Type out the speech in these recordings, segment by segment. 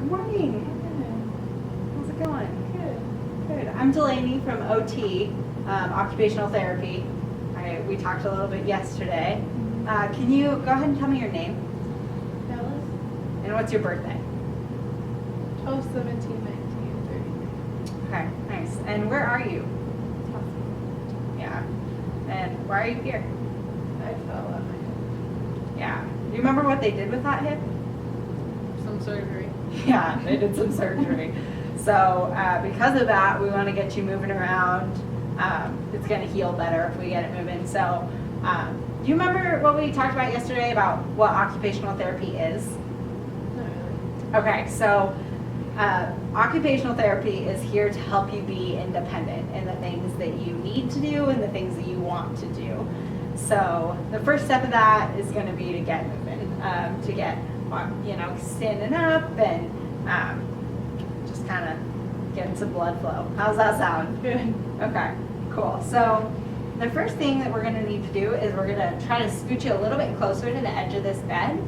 Good morning. How's it going? Good. I'm Delaney from OT, Occupational Therapy. We talked a little bit yesterday. Can you go ahead and tell me your name? Dallas? And what's your birthday? 12, 17, 19, 30. Okay, nice. And where are you? Yeah. And why are you here? I fell on my head. Yeah. Do you remember what they did with that hip? Some surgery. Yeah, they did some surgery. So because of that, we want to get you moving around. It's going to heal better if we get it moving. So do you remember what we talked about yesterday about what occupational therapy is? Not really. Okay, so occupational therapy is here to help you be independent in the things that you need to do and the things that you want to do. So the first step of that is going to be to get moving, to get, standing up and just kind of getting some blood flow. How's that sound? Good. Okay, cool. So the first thing that we're going to need to do is we're going to try to scoot you a little bit closer to the edge of this bed.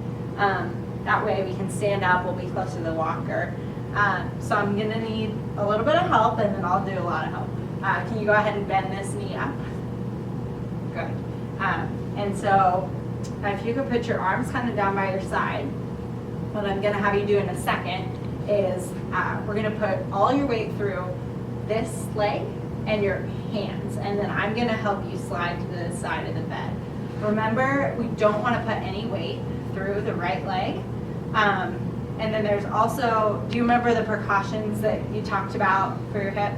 That way we can stand up, we'll be closer to the walker. So I'm going to need a little bit of help, and then I'll do a lot of help. Can you go ahead and bend this knee up? Good. And so if you could put your arms kind of down by your side, what I'm going to have you do in a second is we're going to put all your weight through this leg and your hands, and then I'm going to help you slide to the side of the bed. Remember, we don't want to put any weight through the right leg. And then there's also, do you remember the precautions that you talked about for your hip?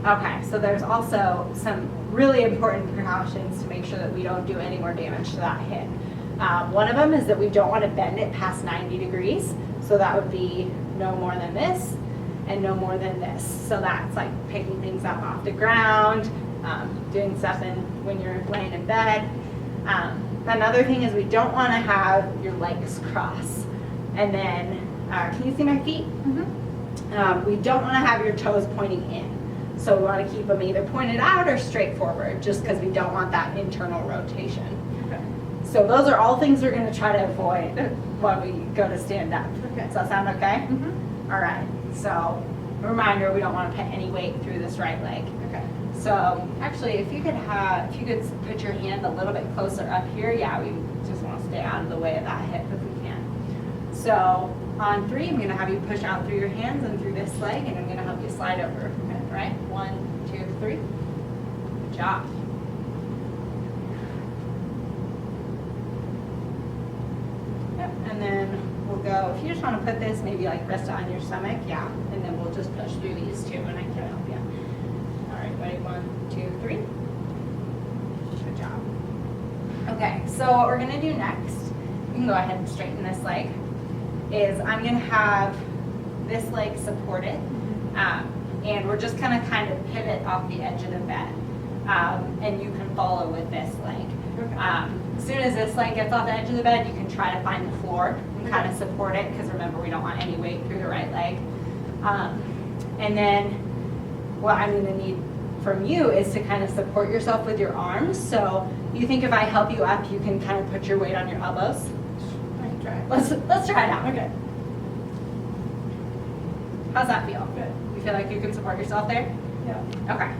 Okay, so there's also some really important precautions to make sure that we don't do any more damage to that hip. One of them is that we don't want to bend it past 90 degrees. So that would be no more than this and no more than this. So that's like picking things up off the ground, doing stuff when you're laying in bed. Another thing is we don't want to have your legs cross. And then, can you see my feet? Mm-hmm. We don't want to have your toes pointing in. So we want to keep them either pointed out or straight forward, just because we don't want that internal rotation. Okay. So those are all things we're going to try to avoid when we go to stand up. Okay. Does that sound okay? Mm-hmm. All right. So reminder, we don't want to put any weight through this right leg. Okay. So actually, if you could put your hand a little bit closer up here, yeah, we just want to stay out of the way of that hip if we can. So on 3, I'm going to have you push out through your hands and through this leg, and I'm going to help you slide over. Okay, right? 1, 2, 3. Good job. Yep. And then we'll go. If you just want to put this, maybe like rest it on your stomach, yeah. And then we'll just push through these two, and I can help you. All right, ready? 1, 2, 3. Good job. Okay. So what we're going to do next, you can go ahead and straighten this leg. Is I'm going to have this leg supported, and we're just going to kind of pivot off the edge of the bed, and you can follow with this leg. Okay. As soon as this leg gets off the edge of the bed, you can try to find the floor and kind of support it, because remember, we don't want any weight through the right leg. And then what I'm going to need from you is to kind of support yourself with your arms. So you think if I help you up, you can kind of put your weight on your elbows? Try. Let's try it out. Okay. How's that feel? Good. You feel like you can support yourself there? Yeah. Okay.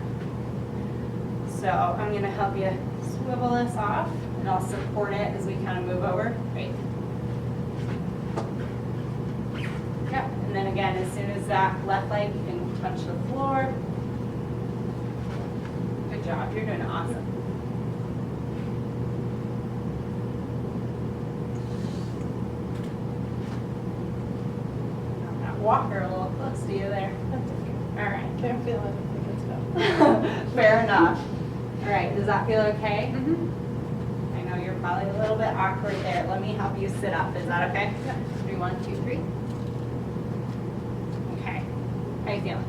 So I'm going to help you swivel this off, and I'll support it as we kind of move over. Great. Yep. And then again, as soon as that left leg, you can touch the floor. Good job. You're doing awesome. Walker a little close to you there. That's okay. All right. I'm feeling the good stuff. Fair enough. All right, does that feel okay? Mm-hmm. I know you're probably a little bit awkward there. Let me help you sit up. Is that okay? Yeah. 3, 1, 2, 3. Okay. How you feeling?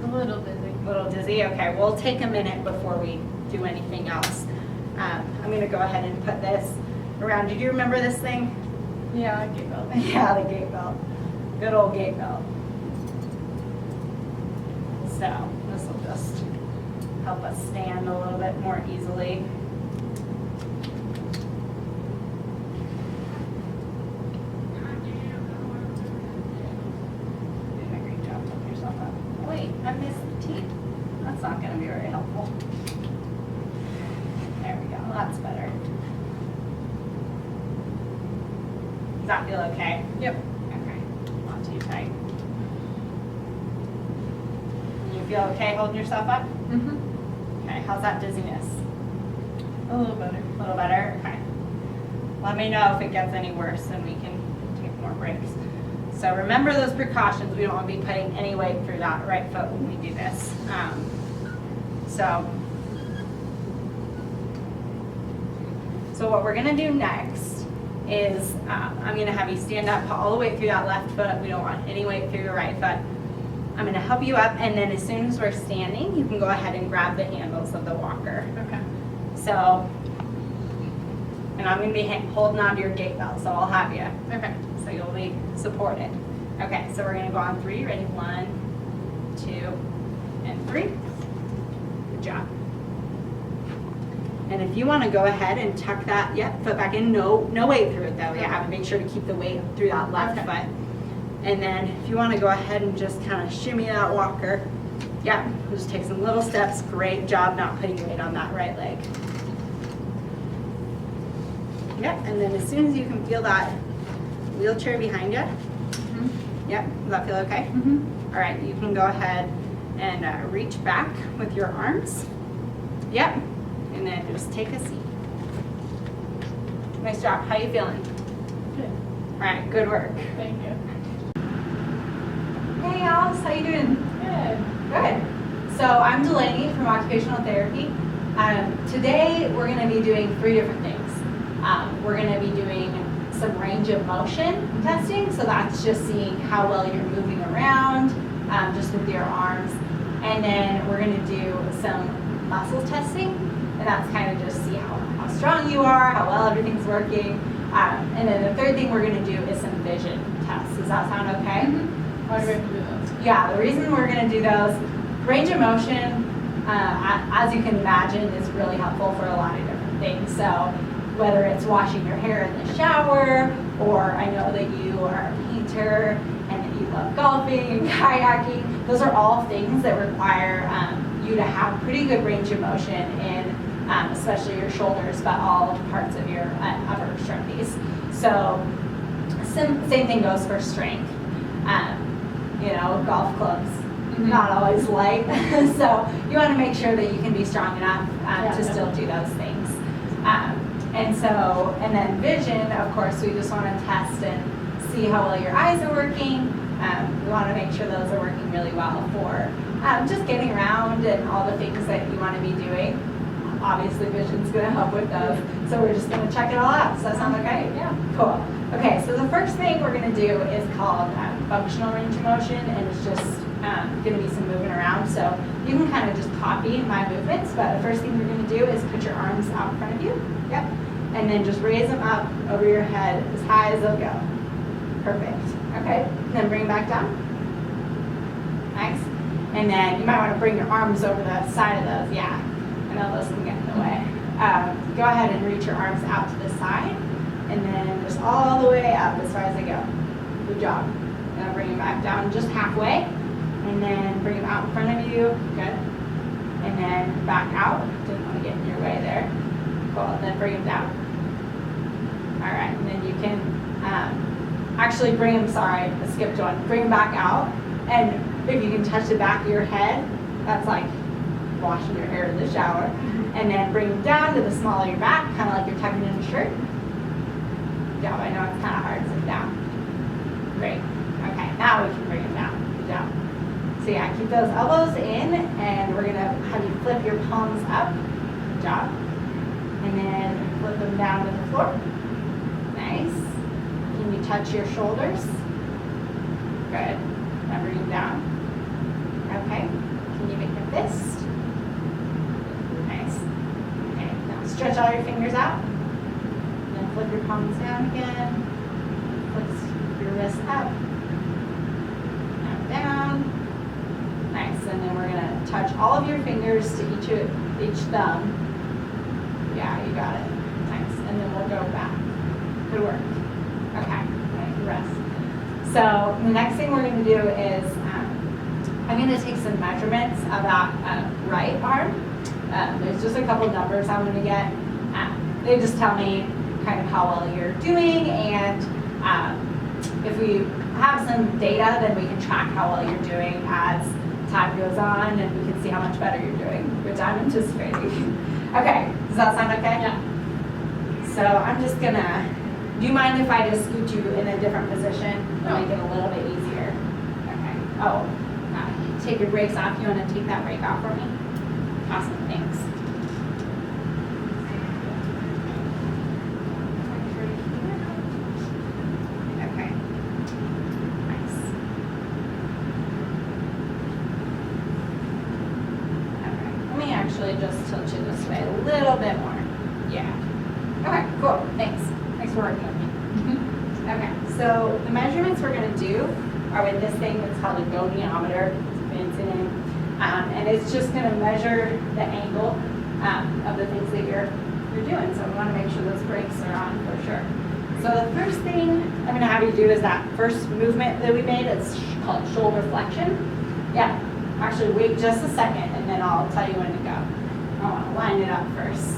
A little dizzy. A little dizzy? Okay, we'll take a minute before we do anything else. I'm going to go ahead and put this around you. Do you remember this thing? Yeah, I gave up. Yeah, the gate belt. Good old gate belt. So this will just help us stand a little bit more easily. that feel okay? Yep. Okay, not too tight. You feel okay holding yourself up? Mm-hmm. Okay, how's that dizziness? A little better. A little better? Okay. Let me know if it gets any worse and we can take more breaks. So remember those precautions. We don't want to be putting any weight through that right foot when we do this. So what we're gonna do next is I'm gonna have you stand up all the way through that left foot. We don't want any weight through your right foot. I'm gonna help you up, and then as soon as we're standing, you can go ahead and grab the handles of the walker. Okay. So, and I'm gonna be holding on to your gait belt, so I'll have you. Okay. So you'll be supported. Okay, so we're gonna go on 3. Ready? 1, 2, and 3. Good job. And if you want to go ahead and tuck that, foot back in. No weight through it though. Yeah, but make sure to keep the weight through that left foot. And then if you want to go ahead and just kind of shimmy that walker, just take some little steps. Great job not putting weight on that right leg. And then as soon as you can feel that wheelchair behind you, does that feel okay? Mm-hmm. All right, you can go ahead and reach back with your arms. And then just take a seat. Nice job. How you feeling? Good. All right, good work. Thank you. Hey Alice, how you doing? Good. Good. So I'm Delaney from Occupational Therapy. Today we're going to be doing 3 different things. We're going to be doing some range of motion testing, so that's just seeing how well you're moving around, just with your arms. And then we're going to do some muscle testing, and that's kind of just see how strong you are, how well everything's working. And then the third thing we're going to do is some vision tests. Does that sound okay? Why do we have to do those? Yeah, the reason we're going to do those, range of motion, as you can imagine, is really helpful for a lot of different things. So whether it's washing your hair in the shower, or I know that you are a painter and that you love golfing and kayaking, those are all things that require you to have pretty good range of motion in especially your shoulders, but all parts of your upper extremities. So same thing goes for strength. Golf clubs, not always light. So you want to make sure that you can be strong enough to still do those things. And then vision, of course, we just want to test and see how well your eyes are working. We want to make sure those are working really well for just getting around and all the things that you want to be doing. Obviously, vision's going to help with those. So we're just going to check it all out. Does that sound okay? Yeah. Cool. Okay, so the first thing we're going to do is called functional range of motion, and it's just going to be some moving around. So you can kind of just copy my movements, but the first thing we're going to do is put your arms out in front of you. And then just raise them up over your head as high as they'll go. Perfect. Okay, and then bring them back down. Nice. And then you might want to bring your arms over the side of those. Yeah, I know those can get in the way. Go ahead and reach your arms out to the side, and then just all the way up as far as they go. Good job. Now bring them back down just halfway, and then bring them out in front of you. Good. And then back out. Didn't want to get in your way there. Cool. And then bring them down. All right. And then you can actually bring them. Sorry, I skipped one. Bring them back out, and if you can touch the back of your head, that's like washing your hair in the shower. And then bring them down to the small of your back, kind of like you're tucking in a shirt. Good job. I know it's kind of hard to sit down. Great. Okay, now we can bring them down. Good job. So yeah, keep those elbows in, and we're gonna have you flip your palms up. Good job. And then flip them down to the floor. Nice. Can you touch your shoulders? Good. Now bring them down. Okay. Can you make a fist? Nice. Okay. Now stretch all your fingers out. And then flip your palms down again. Flip your wrists up. Now down. Nice. And then we're gonna touch all of your fingers to each thumb. Yeah, you got it. Nice. And then we'll go back. Good work. Okay. Right, rest. So the next thing we're going to do is I'm going to take some measurements of that right arm. There's just a couple numbers I'm going to get. They just tell me kind of how well you're doing and If we have some data, then we can track how well you're doing as time goes on, and we can see how much better you're doing, which I'm anticipating. Okay, does that sound okay? Yeah. So I'm just gonna, do you mind if I just scoot you in a different position? No. Make it a little bit easier. Okay. Oh, take your brakes off. You wanna take that brake off for me? Awesome, thanks. Okay. Nice. Okay, let me actually just tilt you this way a little bit more. Yeah. Okay, cool, thanks. Thanks for working with me. Okay, so the measurements we're gonna do are with this thing that's called a goniometer. It's a fancy name. And it's just gonna measure the angle of the things that you're doing. So we wanna make sure those brakes are on for sure. So the first thing I'm gonna have you do is that first movement that we made. It's called shoulder flexion. Yeah, actually wait just a second and then I'll tell you when to go. I wanna line it up first.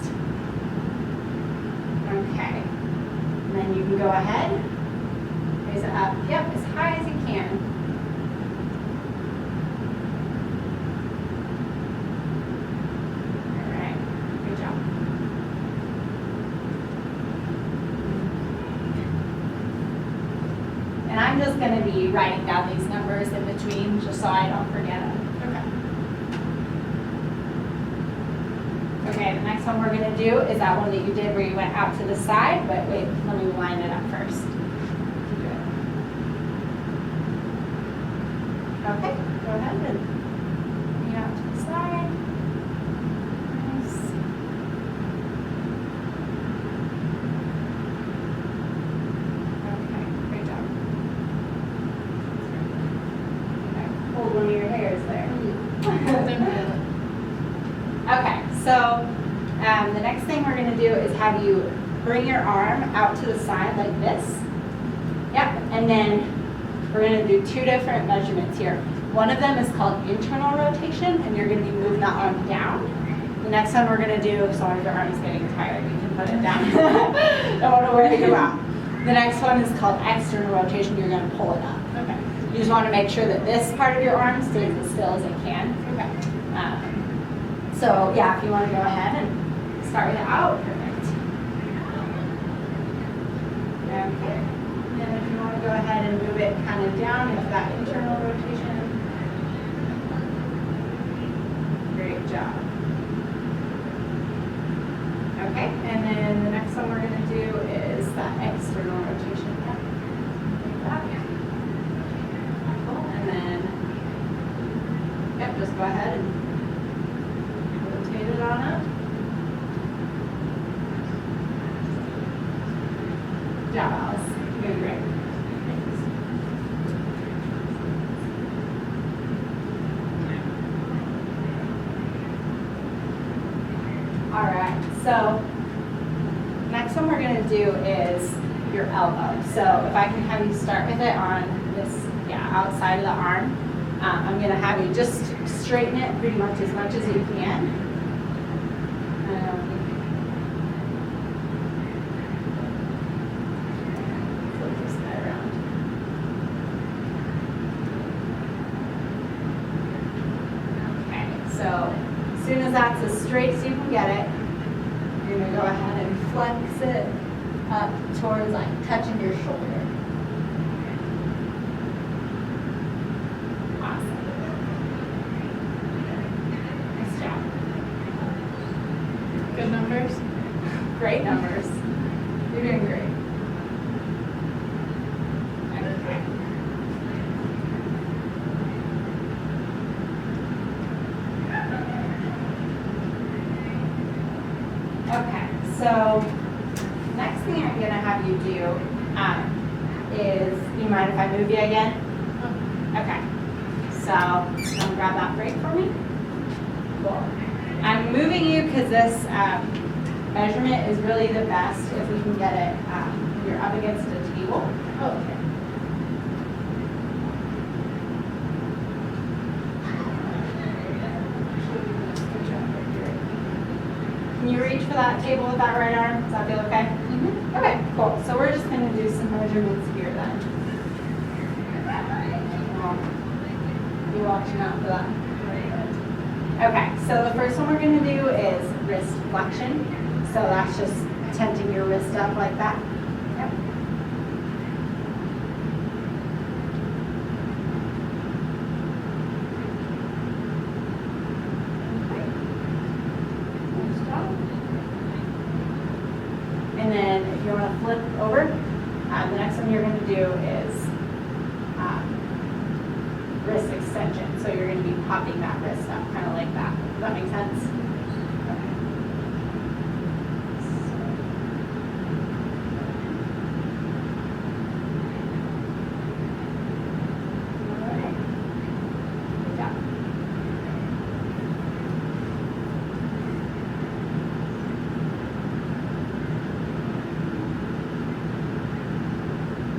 Okay, and then you can go ahead, raise it up, yep, as high as you can. All right, good job. And I'm just gonna be writing down these numbers in between, just so I don't forget them. Okay, the next one we're gonna do is that one that you did where you went out to the side, but wait, let me line it up first. Okay, go ahead and bring it out to the side. Nice. Okay, great job. Okay, hold one of your hairs there. Okay, so the next thing we're gonna do is have you bring your arm out to the side like this. Yep, and then we're gonna do two different measurements here. One of them is called internal rotation, and you're gonna be moving that arm down. The next one we're gonna do, as long as your arm is getting tired, you can put it down. Don't wanna wear you out. The next one is called external rotation, you're gonna pull it up. Okay. You just wanna make sure that this part of your arm stays as still as it can. Okay. So yeah, if you want to go ahead and start with it out, perfect. Okay. And then if you want to go ahead and move it kind of down into that internal rotation. Great job. Okay, and then the next one we're going to do is that external rotation. Yep. Like that. Cool. And then, yep, just go ahead and rotate it on up. Good job, Alice. You're doing great. All right, so next one we're going to do is your elbow. So if I can have you start with it on this, outside of the arm. I'm going to have you just straighten it pretty much as you can. Flip this guy around. Okay, so as soon as that's as straight as you can get it, you're going to go ahead and flex it up towards like touching your shoulder. Good numbers? Great numbers. You're doing great. Okay, so next thing I'm going to have you do is, you mind if I move you again? Okay, so you want to grab that brake for me? Cool. I'm moving you because this measurement is really the best if we can get it, you're up against a table. Oh, okay. Can you reach for that table with that right arm? Does that feel okay? Mm-hmm. Okay, cool. So we're just going to do some measurements here then. Be watching out for that. Okay, so the first one we're going to do is wrist flexion. So that's just tenting your wrist up like that. Yep. Okay. Nice job. And then if you want to flip over, the next one you're going to do is wrist extension. So you're going to be popping that wrist up, kind of like that. Does that make sense? Okay. All right. Good job.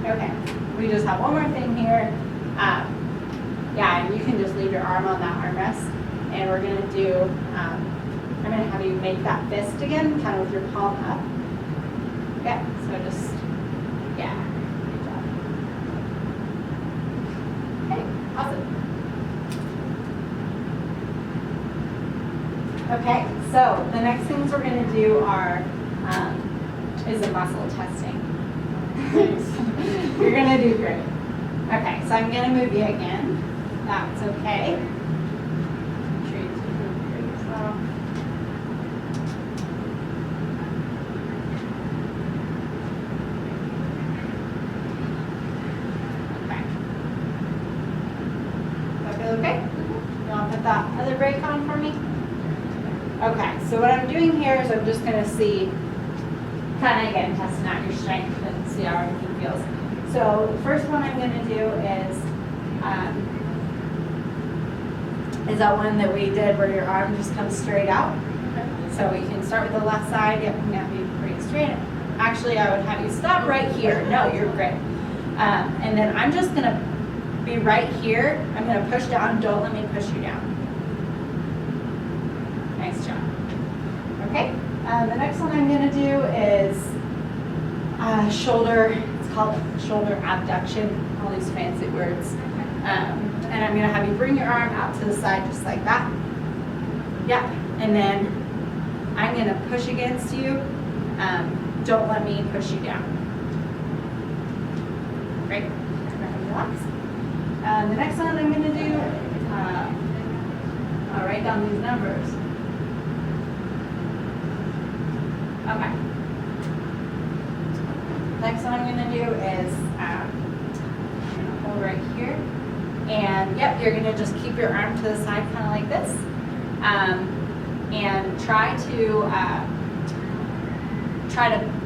Okay, we just have one more thing here. Yeah, and you can just leave your arm on that armrest. And we're going to do, I'm going to have you make that fist again, kind of with your palm up. Okay, so just, yeah, good job. Okay, awesome. Okay, so the next things we're going to do are, is a muscle testing. You're going to do great. Okay, so I'm going to move you again. That's okay. Make sure you take it for yourself. Okay. Does that feel okay? You want to put that other brake on for me? Okay, so what I'm doing here is I'm just going to see, kind of again, testing out your strength and see how everything feels. So the first one I'm going to do is that one that we did where your arm just comes straight out. So we can start with the left side. Yep, I'm going to have you bring it straight. Actually, I would have you stop right here. No, you're great. And then I'm just going to be right here. I'm going to push down. Don't let me push you down. Nice job. Okay. The next one I'm going to do is shoulder. It's called shoulder abduction. All these fancy words. And I'm going to have you bring your arm out to the side just like that. Yeah. And then I'm going to push against you. Don't let me push you down. Great. Relax. The next one I'm going to do, I'll write down these numbers. Okay. Next one I'm going to do is I'm going to hold right here. And yep, you're going to just keep your arm to the side kind of like this. And try to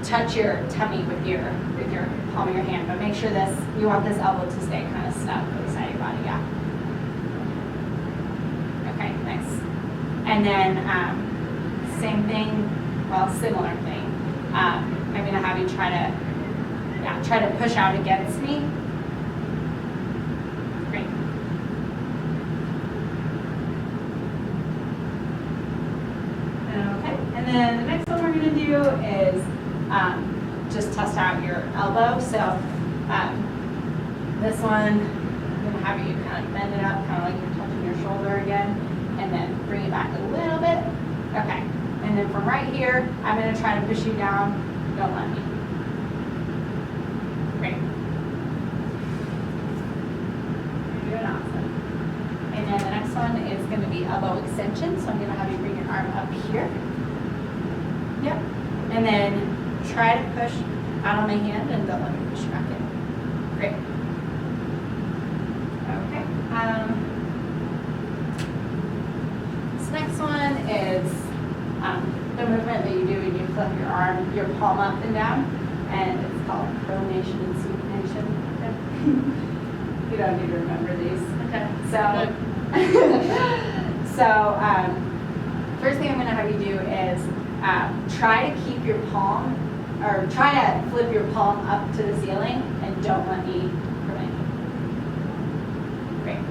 touch your tummy with your palm of your hand, but make sure you want this elbow to stay kind of snug to the side of your body, yeah. Okay, nice. And then same thing, well, similar thing. I'm going to have you try to push out against me. Great. Okay, and then the next one we're going to do is just test out your elbow. So this one, I'm going to have you kind of bend it up, kind of like you're touching your shoulder again, and then bring it back a little bit. Okay, and then from right here, I'm going to try to push you down. Don't let me. Great. You're doing awesome. And then the next one is going to be elbow extension. So I'm going to have you bring your arm up here. Yep. And then try to push out on my hand and don't let me push back in. Great. Okay. This next one is the movement that you do when you flip your arm, your palm up and down, and it's called pronation and supination. You don't need to remember these. Okay. So, first thing I'm going to have you do is try to keep your palm, or try to flip your palm up to the ceiling, and don't let me prevent you. Great.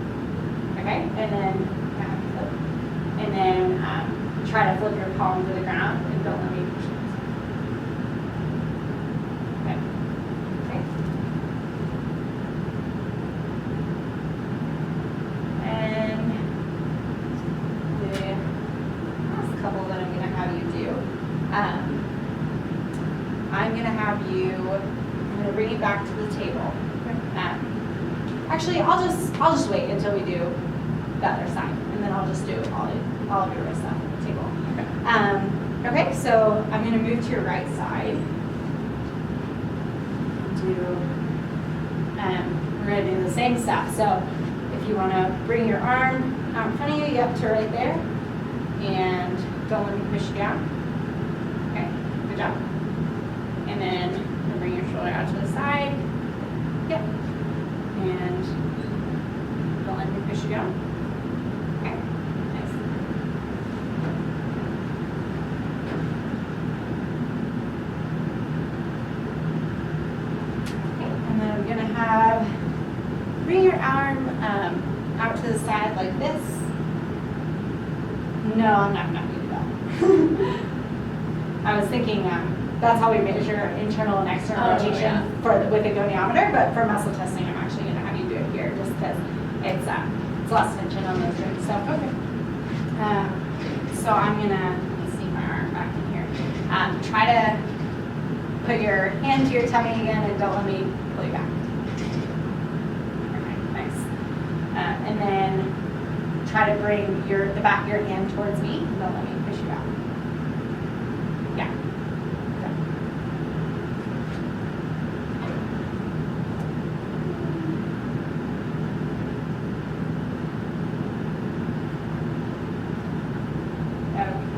Okay, and then flip, and then try to flip your palm to the ground, and don't let me push it. Okay. Okay. the table. Actually, I'll just wait until we do the other side, and then I'll just do all of your wrist stuff at the table. Okay, so I'm going to move to your right side. We're going to do the same stuff. So if you want to bring your arm out in front of you up to right there, and don't let me push you down. Okay, good job. And then you'll bring your shoulder out to the side. Yep. And don't let me push you down. Okay, nice. Okay, and then I'm gonna have, bring your arm out to the side like this. No, I'm not gonna do that. I was thinking that's how we measure internal and external rotation with a goniometer, but for muscle testing, I'm actually going to have you do it here just because it's less tension on those joints. So, okay. So I'm going to, let me sneak my arm back in here. Try to put your hand to your tummy again and don't let me pull you back. Okay, nice. And then try to bring the back of your hand towards me and don't let me push you out. Yeah.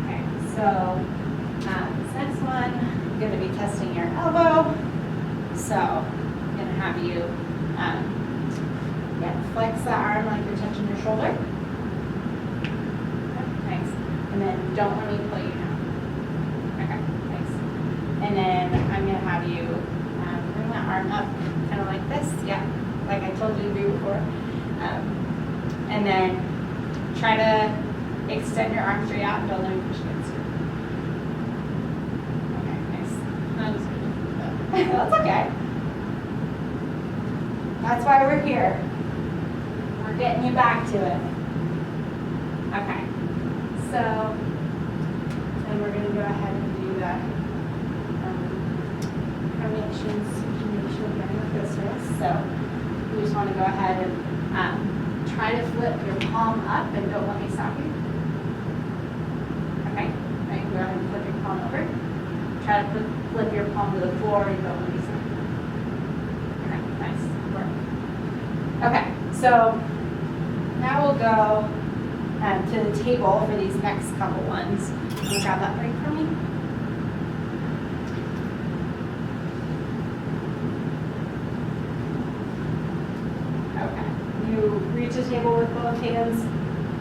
Okay, so this next one, I'm going to be testing your elbow. So I'm going to have you flex that arm like you're touching your shoulder. Nice. And then don't let me pull you down. Okay, nice. And then I'm going to have you bring that arm up kind of like this. Yeah, like I told you to do before. And then try to extend your arm straight out and don't let me push against you. Okay, nice. That's okay. That's why we're here. We're getting you back to it. Okay. So, then we're going to go ahead and do the pronations again with this wrist. So, you just want to go ahead and try to flip your palm up and don't let me stop you. Okay. Right, go ahead and flip your palm over. Try to flip your palm to the floor and don't let me stop you. Okay, nice work. Okay, so now we'll go to the table for these next couple ones. Can you grab that break for me? Okay. You reach the table with both hands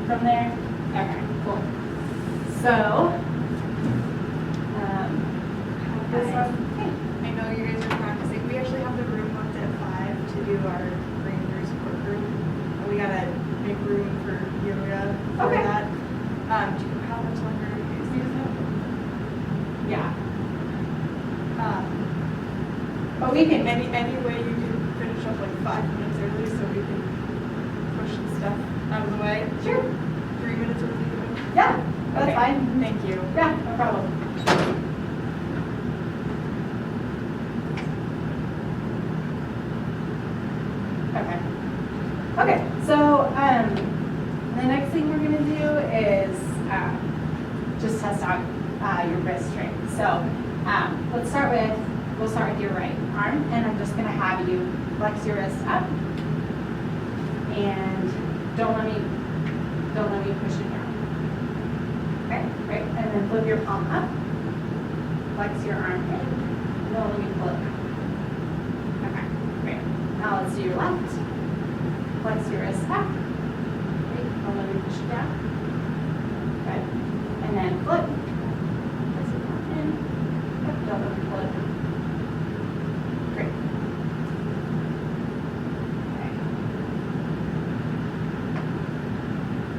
from there? Okay, cool. So, this one. Okay. I know you guys are practicing. We actually have the room booked at 5 to do our brain injury support group. And we gotta make room for yoga for Okay. that. How much longer do you guys need to have? Yeah. But we can, any way you can finish up like 5 minutes early so we can push the stuff out of the way. Sure. 3 minutes early. Yeah, that's Okay. fine. Thank you. Yeah, no problem. Okay. Okay, so the next thing we're gonna do is just test out your wrist strength. So we'll start with your right arm, and I'm just gonna have you flex your wrist up, and don't let me push it down. Okay, great. And then flip your palm up, flex your arm in, and don't let me pull it down. Okay, great. Now let's do your left. Flex your wrist up. Great. Don't let me push it down. Good. And then flip. Flex your arm in. Yep, don't let me pull it down. Great. Okay.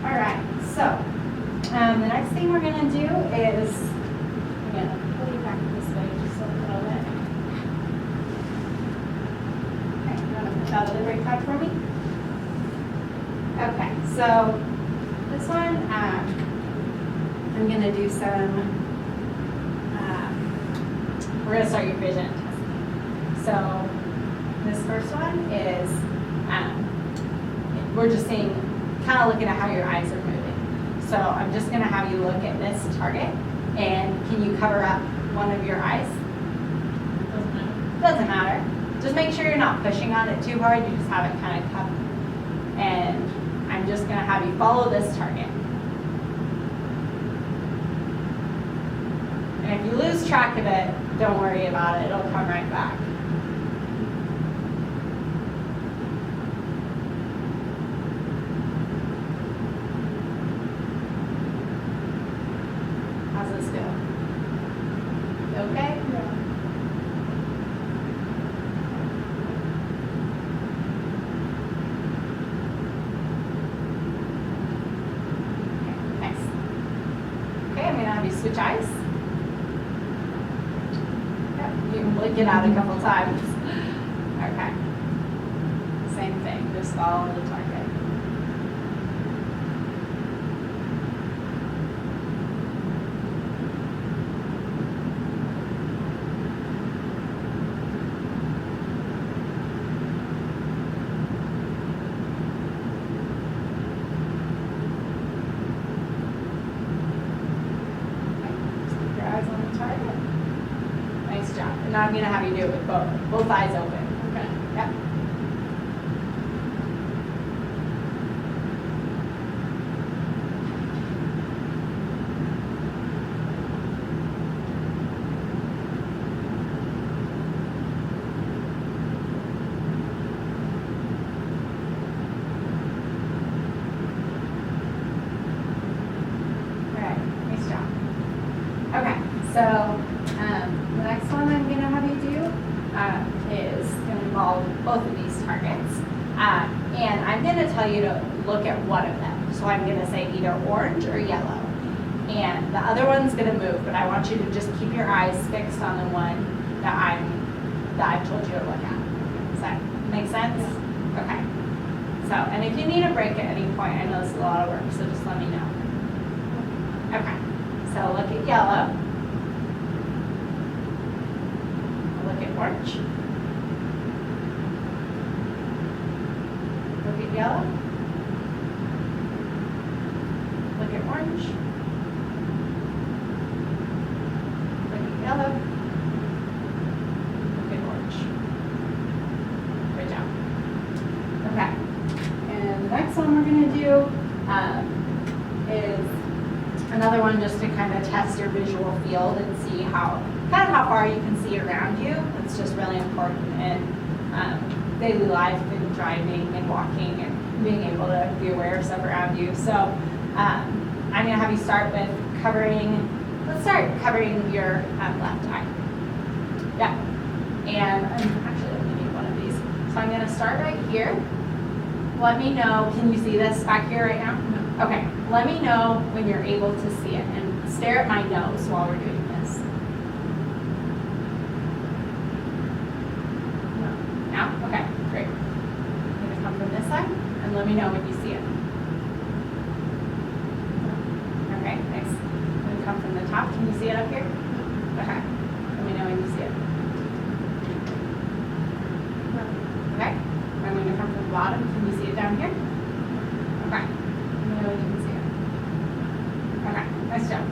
All right, so the next thing we're gonna do is, I'm gonna pull you back this way just a little bit. Okay, you wanna push out of the brake pad for me? Okay, so this one, I'm gonna do some, we're gonna start your vision testing. So This first one is, we're just seeing, kind of looking at how your eyes are moving. So I'm just gonna have you look at this target, and can you cover up one of your eyes? Doesn't matter. Doesn't matter. Just make sure you're not pushing on it too hard, you just have it kind of covered. And I'm just gonna have you follow this target. And if you lose track of it, don't worry about it, it'll come right back. How's this feel? You okay? Yeah. Nice. Okay, I'm gonna have you switch eyes. Yep, you can blink it out a couple times. Okay. Same thing, just follow the target. Just keep your eyes on the target. Nice job. And now I'm gonna have you do it with both eyes open. Okay. Yep. All right, nice job. Okay, so the next one I'm gonna have you do is gonna involve both of these targets. And I'm gonna tell you to look at one of them. So I'm gonna say either orange or yellow. And the other one's gonna move, but I want you to just keep your eyes fixed on the one that I've told you to look at. Does that make sense? Okay. So, and if you need a break at any point, I know this is a lot of work, so just let me know. Okay, so look at yellow. Look at orange. Look at yellow. Look at orange. Look at yellow. Look at orange. Good job. Okay, and the next one we're gonna do is another one just to kind of test your visual field and see how far you can see around you. It's just really important in daily life and driving and walking and being able to be aware of stuff around you. So I'm gonna have you start with let's start covering your left eye. Yeah, and actually I only need one of these. So I'm gonna start right here. Let me know, can you see this back here right now? No. Okay, let me know when you're able to see it and stare at my nose while we're doing this. No. Now? Okay, great. I'm gonna come from this side and let me know when you see it. Okay, nice. I'm gonna come from the top. Can you see it up here? Okay, let me know when you see it. Okay, I'm gonna come from the bottom. Can you see it down here? Okay, let me know when you can see it. Okay, nice job.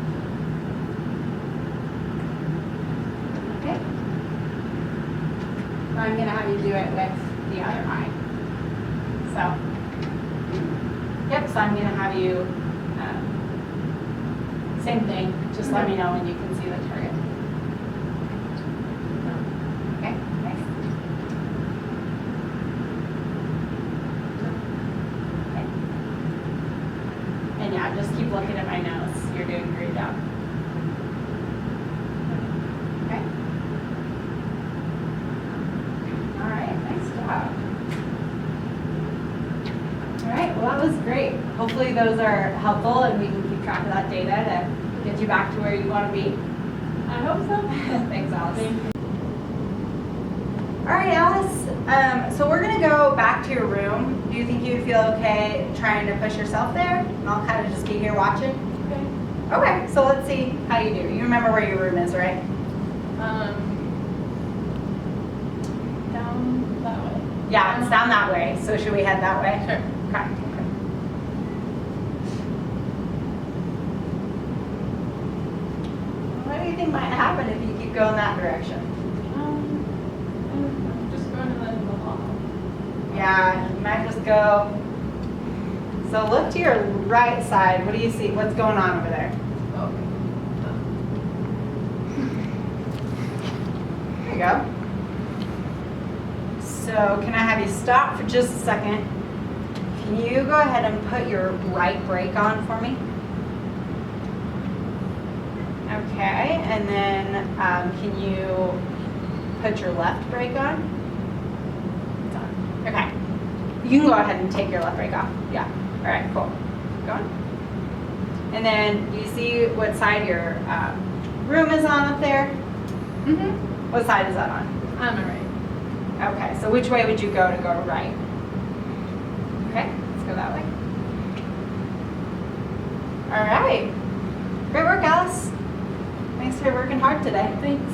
Okay. Now I'm gonna have you do it with the other eye. So, yep, so I'm gonna have you, same thing, just let me know when you can see the target. Okay, nice. Okay. And yeah, just keep looking at my nose, you're doing a great job. Okay. All right, nice job. All right, well, that was great. Hopefully those are helpful and we can keep track of that data to get you back to where you want to be. I hope so. Thanks, Alice. Thank you. All right, Alice. So we're gonna go back to your room. Do you think you'd feel okay trying to push yourself there? And I'll kind of just be here watching. Okay. Okay, so let's see how you do. You remember where your room is, right? Down that Yeah, it's down that way. So should we head that way? Sure. Okay. What do you think might happen if you keep going that direction? I'm just going to the hall. Yeah, you might just go. So look to your right side. What do you see? What's going on over there? There you go. So can I have you stop for just a second? Can you go ahead and put your right brake on for me? Okay, and then can you put your left brake on? It's on. Okay. You can go ahead and take your left brake off. Yeah. All right, cool. Keep going. And then do you see what side your room is on up there? Mm-hmm. What side is that on? On my right. Okay, so which way would you go to go right? Okay, let's go that way. All right. Great work, Alice. Thanks for working hard today. Thanks.